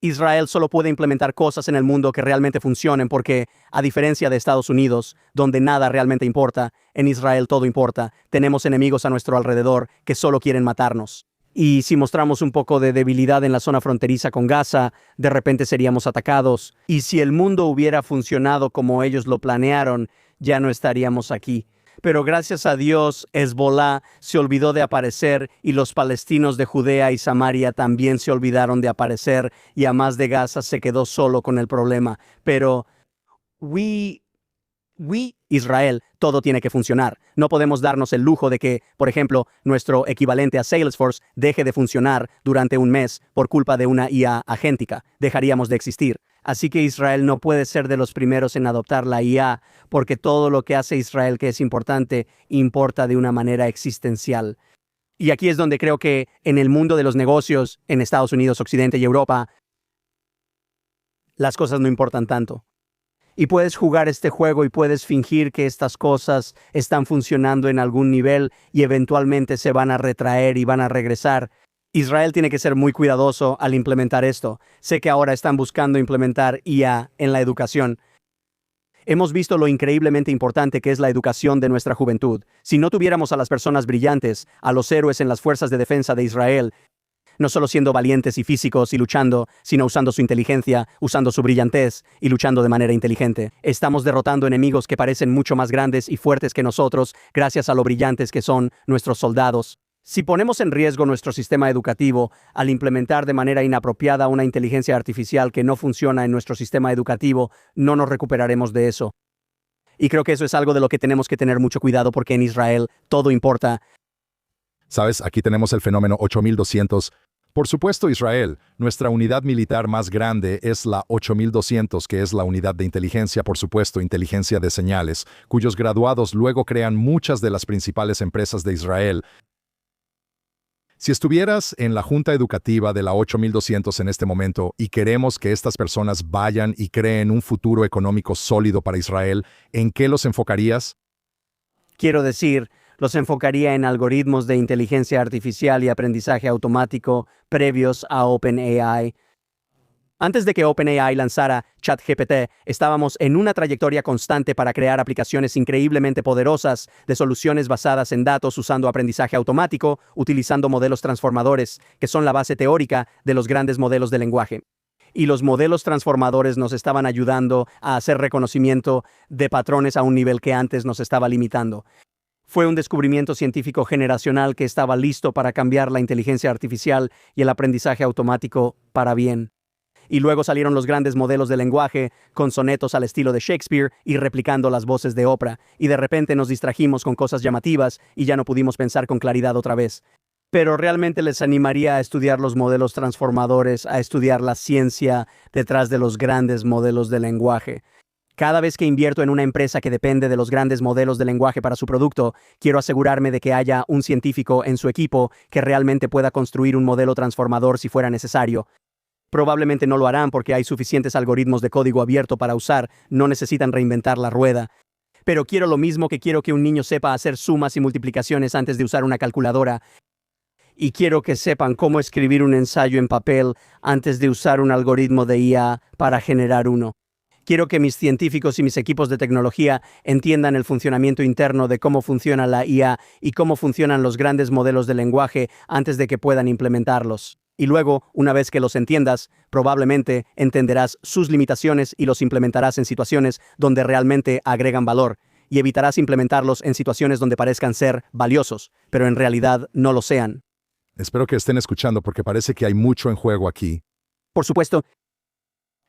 Israel solo puede implementar cosas en el mundo que realmente funcionen porque, a diferencia de Estados Unidos, donde nada realmente importa, en Israel todo importa. Tenemos enemigos a nuestro alrededor que solo quieren matarnos. Y si mostramos un poco de debilidad en la zona fronteriza con Gaza, de repente seríamos atacados. Y si el mundo hubiera funcionado como ellos lo planearon, ya no estaríamos aquí. Pero gracias a Dios, Hezbollah se olvidó de aparecer y los palestinos de Judea y Samaria también se olvidaron de aparecer y Hamás de Gaza se quedó solo con el problema. Pero Israel, todo tiene que funcionar. No podemos darnos el lujo de que, por ejemplo, nuestro equivalente a Salesforce deje de funcionar durante un mes por culpa de una IA agéntica. Dejaríamos de existir. Así que Israel no puede ser de los primeros en adoptar la IA, porque todo lo que hace Israel que es importante, importa de una manera existencial. Y aquí es donde creo que en el mundo de los negocios, en Estados Unidos, Occidente y Europa, las cosas no importan tanto. Y puedes jugar este juego y puedes fingir que estas cosas están funcionando en algún nivel y eventualmente se van a retraer y van a regresar. Israel tiene que ser muy cuidadoso al implementar esto. Sé que ahora están buscando implementar IA en la educación. Hemos visto lo increíblemente importante que es la educación de nuestra juventud. Si no tuviéramos a las personas brillantes, a los héroes en las fuerzas de defensa de Israel, no solo siendo valientes y físicos y luchando, sino usando su inteligencia, usando su brillantez y luchando de manera inteligente. Estamos derrotando enemigos que parecen mucho más grandes y fuertes que nosotros gracias a lo brillantes que son nuestros soldados. Si ponemos en riesgo nuestro sistema educativo al implementar de manera inapropiada una inteligencia artificial que no funciona en nuestro sistema educativo, no nos recuperaremos de eso. Y creo que eso es algo de lo que tenemos que tener mucho cuidado porque en Israel todo importa. ¿Sabes? Aquí tenemos el fenómeno 8200. Por supuesto, Israel, nuestra unidad militar más grande es la 8200, que es la unidad de inteligencia, por supuesto, inteligencia de señales, cuyos graduados luego crean muchas de las principales empresas de Israel. Si estuvieras en la junta educativa de la 8200 en este momento y queremos que estas personas vayan y creen un futuro económico sólido para Israel, ¿en qué los enfocarías? Quiero decir, los enfocaría en algoritmos de inteligencia artificial y aprendizaje automático previos a OpenAI. Antes de que OpenAI lanzara ChatGPT, estábamos en una trayectoria constante para crear aplicaciones increíblemente poderosas de soluciones basadas en datos usando aprendizaje automático, utilizando modelos transformadores, que son la base teórica de los grandes modelos de lenguaje. Y los modelos transformadores nos estaban ayudando a hacer reconocimiento de patrones a un nivel que antes nos estaba limitando. Fue un descubrimiento científico generacional que estaba listo para cambiar la inteligencia artificial y el aprendizaje automático para bien. Y luego salieron los grandes modelos de lenguaje, con sonetos al estilo de Shakespeare y replicando las voces de Oprah, y de repente nos distrajimos con cosas llamativas y ya no pudimos pensar con claridad otra vez. Pero realmente les animaría a estudiar los modelos transformadores, a estudiar la ciencia detrás de los grandes modelos de lenguaje. Cada vez que invierto en una empresa que depende de los grandes modelos de lenguaje para su producto, quiero asegurarme de que haya un científico en su equipo que realmente pueda construir un modelo transformador si fuera necesario. Probablemente no lo harán porque hay suficientes algoritmos de código abierto para usar, no necesitan reinventar la rueda. Pero quiero lo mismo que quiero que un niño sepa hacer sumas y multiplicaciones antes de usar una calculadora. Y quiero que sepan cómo escribir un ensayo en papel antes de usar un algoritmo de IA para generar uno. Quiero que mis científicos y mis equipos de tecnología entiendan el funcionamiento interno de cómo funciona la IA y cómo funcionan los grandes modelos de lenguaje antes de que puedan implementarlos. Y luego, una vez que los entiendas, probablemente entenderás sus limitaciones y los implementarás en situaciones donde realmente agregan valor, y evitarás implementarlos en situaciones donde parezcan ser valiosos, pero en realidad no lo sean. Espero que estén escuchando porque parece que hay mucho en juego aquí. Por supuesto,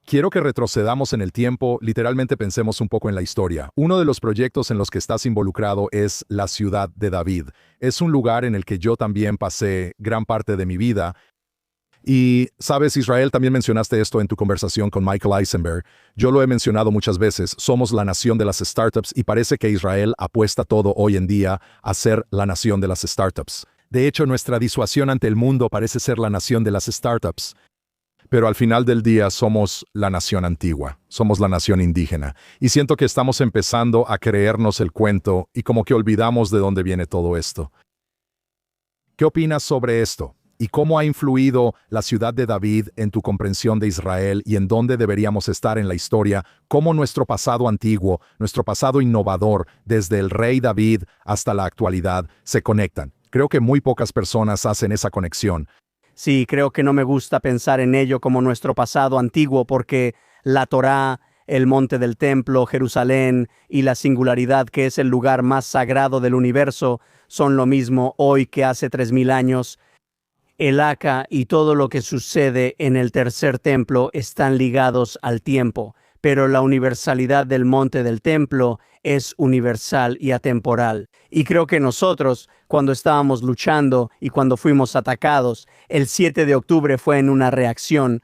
Quiero que retrocedamos en el tiempo, literalmente pensemos un poco en la historia. Uno de los proyectos en los que estás involucrado es la ciudad de David. Es un lugar en el que yo también pasé gran parte de mi vida. Y, sabes, Israel, también mencionaste esto en tu conversación con Michael Eisenberg. Yo lo he mencionado muchas veces, somos la nación de las startups y parece que Israel apuesta todo hoy en día a ser la nación de las startups. De hecho, nuestra disuasión ante el mundo parece ser la nación de las startups. Pero al final del día somos la nación antigua, somos la nación indígena. Y siento que estamos empezando a creernos el cuento y como que olvidamos de dónde viene todo esto. ¿Qué opinas sobre esto? ¿Y cómo ha influido la ciudad de David en tu comprensión de Israel y en dónde deberíamos estar en la historia? ¿Cómo nuestro pasado antiguo, nuestro pasado innovador, desde el rey David hasta la actualidad, se conectan? Creo que muy pocas personas hacen esa conexión. sí, creo que no me gusta pensar en ello como nuestro pasado antiguo porque la Torá, el monte del templo, Jerusalén y la singularidad que es el lugar más sagrado del universo son lo mismo hoy que hace 3000 años. El Aka y todo lo que sucede en el tercer templo están ligados al tiempo, pero la universalidad del monte del templo es universal y atemporal. Y creo que nosotros, cuando estábamos luchando y cuando fuimos atacados, el 7 de octubre fue en una reacción.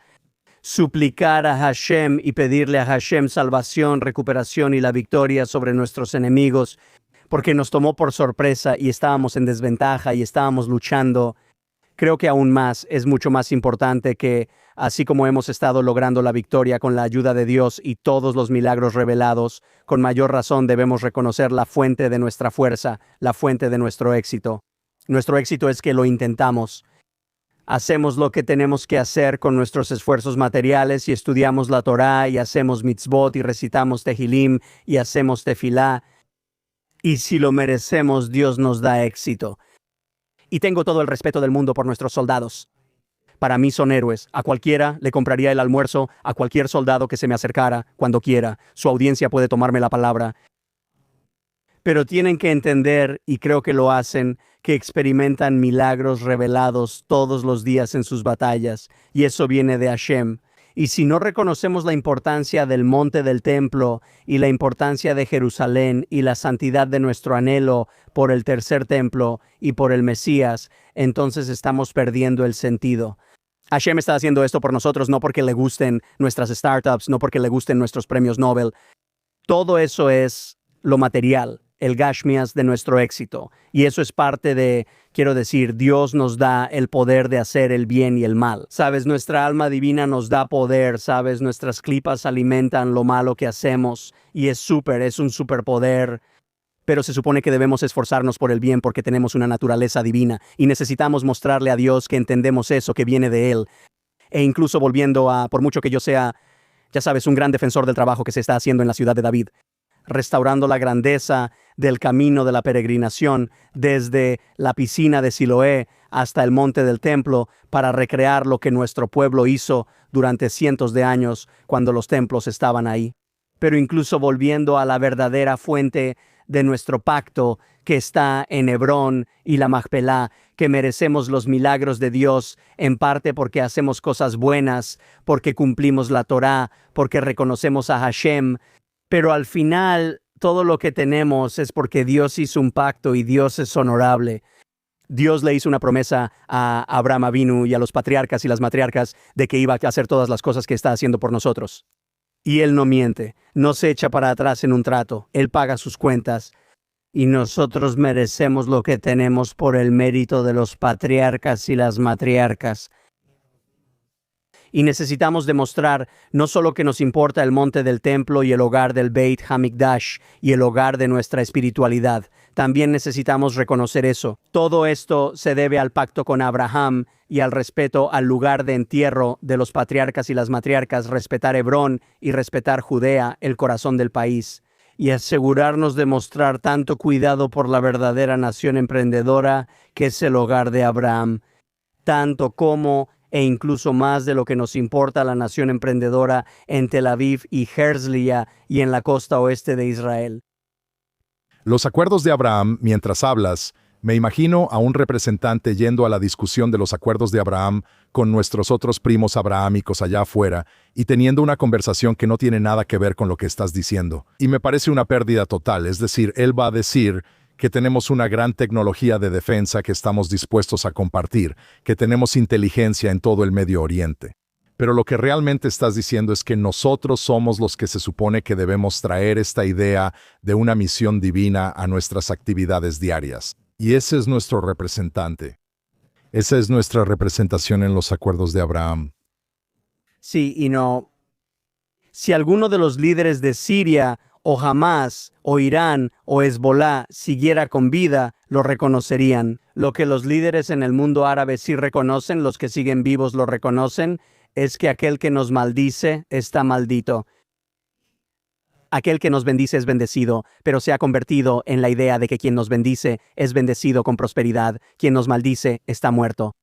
Suplicar a Hashem y pedirle a Hashem salvación, recuperación y la victoria sobre nuestros enemigos, porque nos tomó por sorpresa y estábamos en desventaja y estábamos luchando. Creo que aún más es mucho más importante que, así como hemos estado logrando la victoria con la ayuda de Dios y todos los milagros revelados, con mayor razón debemos reconocer la fuente de nuestra fuerza, la fuente de nuestro éxito. Nuestro éxito es que lo intentamos. Hacemos lo que tenemos que hacer con nuestros esfuerzos materiales y estudiamos la Torá y hacemos mitzvot y recitamos tehilim y hacemos tefilá. Y si lo merecemos, Dios nos da éxito. Y tengo todo el respeto del mundo por nuestros soldados. Para mí son héroes. A cualquiera le compraría el almuerzo, a cualquier soldado que se me acercara, cuando quiera. Su audiencia puede tomarme la palabra. Pero tienen que entender, y creo que lo hacen, que experimentan milagros revelados todos los días en sus batallas, y eso viene de Hashem. Y si no reconocemos la importancia del monte del templo y la importancia de Jerusalén y la santidad de nuestro anhelo por el tercer templo y por el Mesías, entonces estamos perdiendo el sentido. Hashem está haciendo esto por nosotros, no porque le gusten nuestras startups, no porque le gusten nuestros premios Nobel. Todo eso es lo material. el Gashmias de nuestro éxito. Y eso es parte de, quiero decir, Dios nos da el poder de hacer el bien y el mal. Sabes, nuestra alma divina nos da poder, sabes, nuestras clipas alimentan lo malo que hacemos y es un superpoder. Pero se supone que debemos esforzarnos por el bien porque tenemos una naturaleza divina y necesitamos mostrarle a Dios que entendemos eso, que viene de Él. E incluso volviendo a, por mucho que yo sea, ya sabes, un gran defensor del trabajo que se está haciendo en la ciudad de David, restaurando la grandeza del camino de la peregrinación desde la piscina de Siloé hasta el monte del templo para recrear lo que nuestro pueblo hizo durante cientos de años cuando los templos estaban ahí. Pero incluso volviendo a la verdadera fuente de nuestro pacto que está en Hebrón y la Macpelá, que merecemos los milagros de Dios en parte porque hacemos cosas buenas, porque cumplimos la Torá, porque reconocemos a Hashem, pero al final todo lo que tenemos es porque Dios hizo un pacto y Dios es honorable. Dios le hizo una promesa a Abraham Avinu y a los patriarcas y las matriarcas de que iba a hacer todas las cosas que está haciendo por nosotros. Y Él no miente, no se echa para atrás en un trato, Él paga sus cuentas. Y nosotros merecemos lo que tenemos por el mérito de los patriarcas y las matriarcas. Y necesitamos demostrar no solo que nos importa el monte del templo y el hogar del Beit Hamikdash y el hogar de nuestra espiritualidad. También necesitamos reconocer eso. Todo esto se debe al pacto con Abraham y al respeto al lugar de entierro de los patriarcas y las matriarcas, respetar Hebrón y respetar Judea, el corazón del país, y asegurarnos de mostrar tanto cuidado por la verdadera nación emprendedora que es el hogar de Abraham, tanto como e incluso más de lo que nos importa la nación emprendedora en Tel Aviv y Herzliya y en la costa oeste de Israel. Los acuerdos de Abraham, mientras hablas, me imagino a un representante yendo a la discusión de los acuerdos de Abraham con nuestros otros primos abrahámicos allá afuera y teniendo una conversación que no tiene nada que ver con lo que estás diciendo. Y me parece una pérdida total, es decir, él va a decir que tenemos una gran tecnología de defensa que estamos dispuestos a compartir, que tenemos inteligencia en todo el Medio Oriente. Pero lo que realmente estás diciendo es que nosotros somos los que se supone que debemos traer esta idea de una misión divina a nuestras actividades diarias. Y ese es nuestro representante. Esa es nuestra representación en los acuerdos de Abraham. Sí, y no. Si alguno de los líderes de Siria o Hamas, o Irán, o Hezbolá siguiera con vida, lo reconocerían. Lo que los líderes en el mundo árabe sí reconocen, los que siguen vivos lo reconocen, es que aquel que nos maldice está maldito. Aquel que nos bendice es bendecido, pero se ha convertido en la idea de que quien nos bendice es bendecido con prosperidad, quien nos maldice está muerto.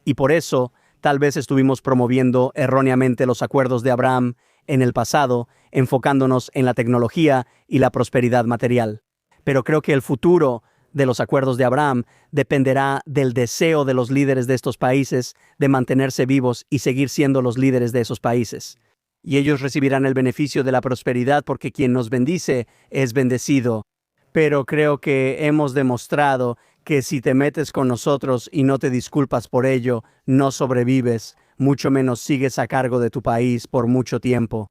Y por eso, tal vez estuvimos promoviendo erróneamente los acuerdos de Abraham en el pasado, enfocándonos en la tecnología y la prosperidad material. Pero creo que el futuro de los acuerdos de Abraham dependerá del deseo de los líderes de estos países de mantenerse vivos y seguir siendo los líderes de esos países. Y ellos recibirán el beneficio de la prosperidad porque quien nos bendice es bendecido. Pero creo que hemos demostrado que si te metes con nosotros y no te disculpas por ello, no sobrevives, mucho menos sigues a cargo de tu país por mucho tiempo.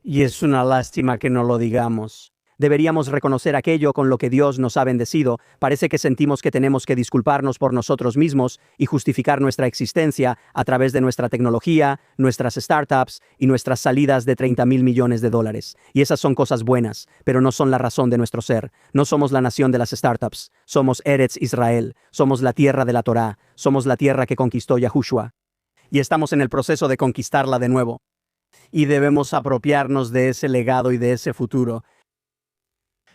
Y es una lástima que no lo digamos. Deberíamos reconocer aquello con lo que Dios nos ha bendecido. Parece que sentimos que tenemos que disculparnos por nosotros mismos y justificar nuestra existencia a través de nuestra tecnología, nuestras startups y nuestras salidas de $30,000 millones. Y esas son cosas buenas, pero no son la razón de nuestro ser. No somos la nación de las startups. Somos Eretz Israel. Somos la tierra de la Torá. Somos la tierra que conquistó Yahushua. Y estamos en el proceso de conquistarla de nuevo. Y debemos apropiarnos de ese legado y de ese futuro.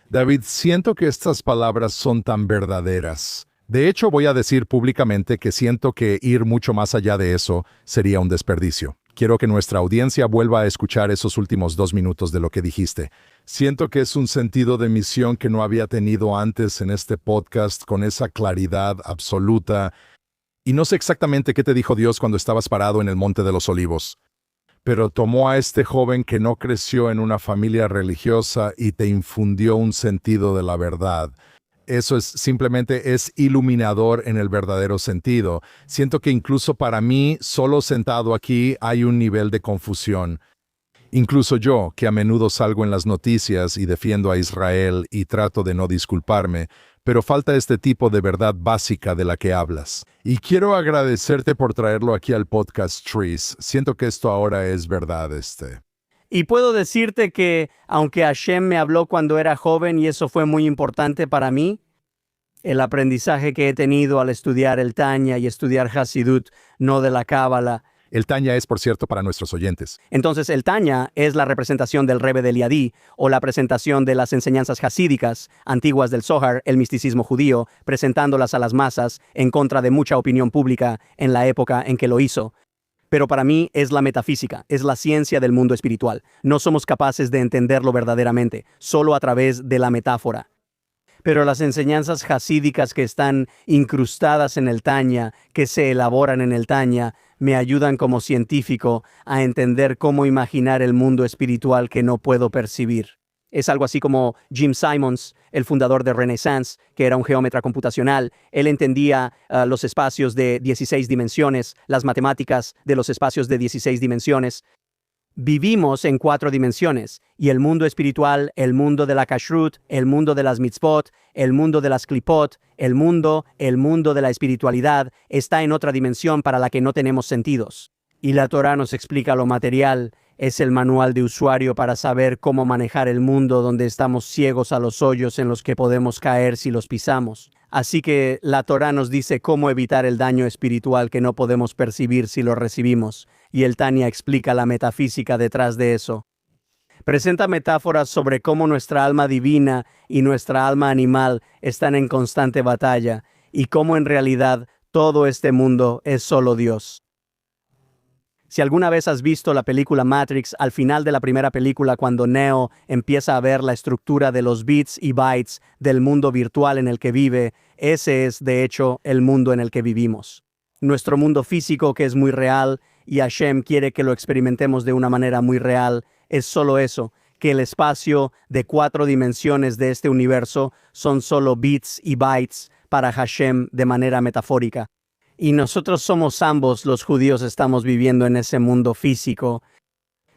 David, siento que estas palabras son tan verdaderas. De hecho, voy a decir públicamente que siento que ir mucho más allá de eso sería un desperdicio. Quiero que nuestra audiencia vuelva a escuchar esos últimos 2 minutos de lo que dijiste. Siento que es un sentido de misión que no había tenido antes en este podcast con esa claridad absoluta. Y no sé exactamente qué te dijo Dios cuando estabas parado en el Monte de los Olivos. Pero tomó a este joven que no creció en una familia religiosa y te infundió un sentido de la verdad. Eso simplemente es iluminador en el verdadero sentido. Siento que incluso para mí, solo sentado aquí, hay un nivel de confusión. Incluso yo, que a menudo salgo en las noticias y defiendo a Israel y trato de no disculparme, pero falta este tipo de verdad básica de la que hablas. Y quiero agradecerte por traerlo aquí al podcast, Tris. Siento que esto ahora es verdad, Y puedo decirte que, aunque Hashem me habló cuando era joven y eso fue muy importante para mí, el aprendizaje que he tenido al estudiar el Tanya y estudiar Hasidut, no de la Cábala. El Tanya es, por cierto, para nuestros oyentes. Entonces, el Tanya es la representación del Rebbe de Liadi, o la presentación de las enseñanzas hasídicas, antiguas del Zohar, el misticismo judío, presentándolas a las masas en contra de mucha opinión pública en la época en que lo hizo. Pero para mí es la metafísica, es la ciencia del mundo espiritual. No somos capaces de entenderlo verdaderamente, solo a través de la metáfora. Pero las enseñanzas hasídicas que están incrustadas en el Tanya, que se elaboran en el Tanya, me ayudan como científico a entender cómo imaginar el mundo espiritual que no puedo percibir. Es algo así como Jim Simons, el fundador de Renaissance, que era un geómetra computacional. Él entendía los espacios de 16 dimensiones, las matemáticas de los espacios de 16 dimensiones. Vivimos en 4 dimensiones, y el mundo espiritual, el mundo de la kashrut, el mundo de las mitzvot, el mundo de las klipot, el mundo de la espiritualidad, está en otra dimensión para la que no tenemos sentidos. Y la Torá nos explica lo material, es el manual de usuario para saber cómo manejar el mundo donde estamos ciegos a los hoyos en los que podemos caer si los pisamos. Así que la Torá nos dice cómo evitar el daño espiritual que no podemos percibir si lo recibimos, y el Tanya explica la metafísica detrás de eso. Presenta metáforas sobre cómo nuestra alma divina y nuestra alma animal están en constante batalla, y cómo en realidad todo este mundo es solo Dios. Si alguna vez has visto la película Matrix, al final de la primera película, cuando Neo empieza a ver la estructura de los bits y bytes del mundo virtual en el que vive, ese es, de hecho, el mundo en el que vivimos. Nuestro mundo físico, que es muy real, y Hashem quiere que lo experimentemos de una manera muy real, es solo eso, que el espacio de 4 dimensiones de este universo son solo bits y bytes para Hashem de manera metafórica. Y nosotros somos ambos, los judíos, estamos viviendo en ese mundo físico.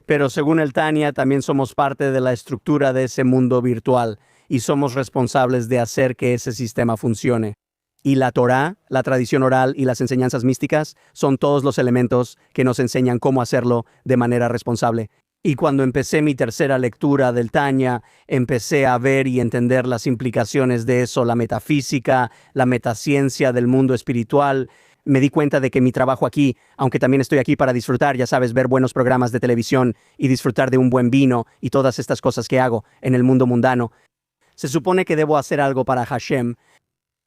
Pero según el Tanya, también somos parte de la estructura de ese mundo virtual y somos responsables de hacer que ese sistema funcione. Y la Torá, la tradición oral y las enseñanzas místicas son todos los elementos que nos enseñan cómo hacerlo de manera responsable. Y cuando empecé mi tercera lectura del Tanya, empecé a ver y entender las implicaciones de eso, la metafísica, la metaciencia del mundo espiritual. Me di cuenta de que mi trabajo aquí, aunque también estoy aquí para disfrutar, ya sabes, ver buenos programas de televisión y disfrutar de un buen vino y todas estas cosas que hago en el mundo mundano, se supone que debo hacer algo para Hashem.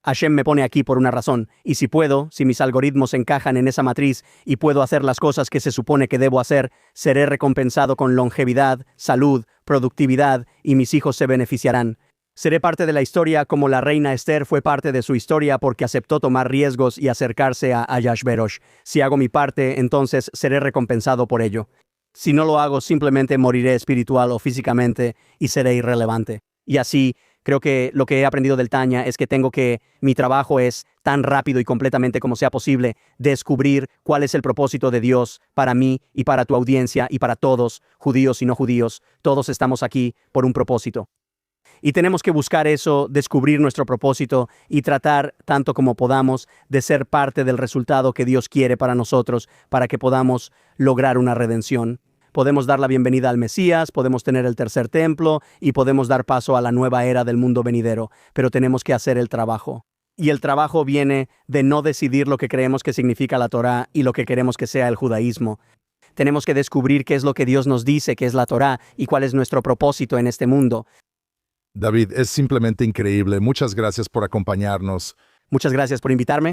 Hashem me pone aquí por una razón, y si puedo, si mis algoritmos encajan en esa matriz y puedo hacer las cosas que se supone que debo hacer, seré recompensado con longevidad, salud, productividad, y mis hijos se beneficiarán. Seré parte de la historia como la reina Esther fue parte de su historia porque aceptó tomar riesgos y acercarse a Ahasuerus. Si hago mi parte, entonces seré recompensado por ello. Si no lo hago, simplemente moriré espiritual o físicamente y seré irrelevante. Y así, creo que lo que he aprendido del Tanya es que mi trabajo es, tan rápido y completamente como sea posible, descubrir cuál es el propósito de Dios para mí y para tu audiencia y para todos, judíos y no judíos. Todos estamos aquí por un propósito. Y tenemos que buscar eso, descubrir nuestro propósito y tratar, tanto como podamos, de ser parte del resultado que Dios quiere para nosotros, para que podamos lograr una redención. Podemos dar la bienvenida al Mesías, podemos tener el tercer templo y podemos dar paso a la nueva era del mundo venidero, pero tenemos que hacer el trabajo. Y el trabajo viene de no decidir lo que creemos que significa la Torá y lo que queremos que sea el judaísmo. Tenemos que descubrir qué es lo que Dios nos dice que es la Torá y cuál es nuestro propósito en este mundo. David, es simplemente increíble. Muchas gracias por acompañarnos. Muchas gracias por invitarme.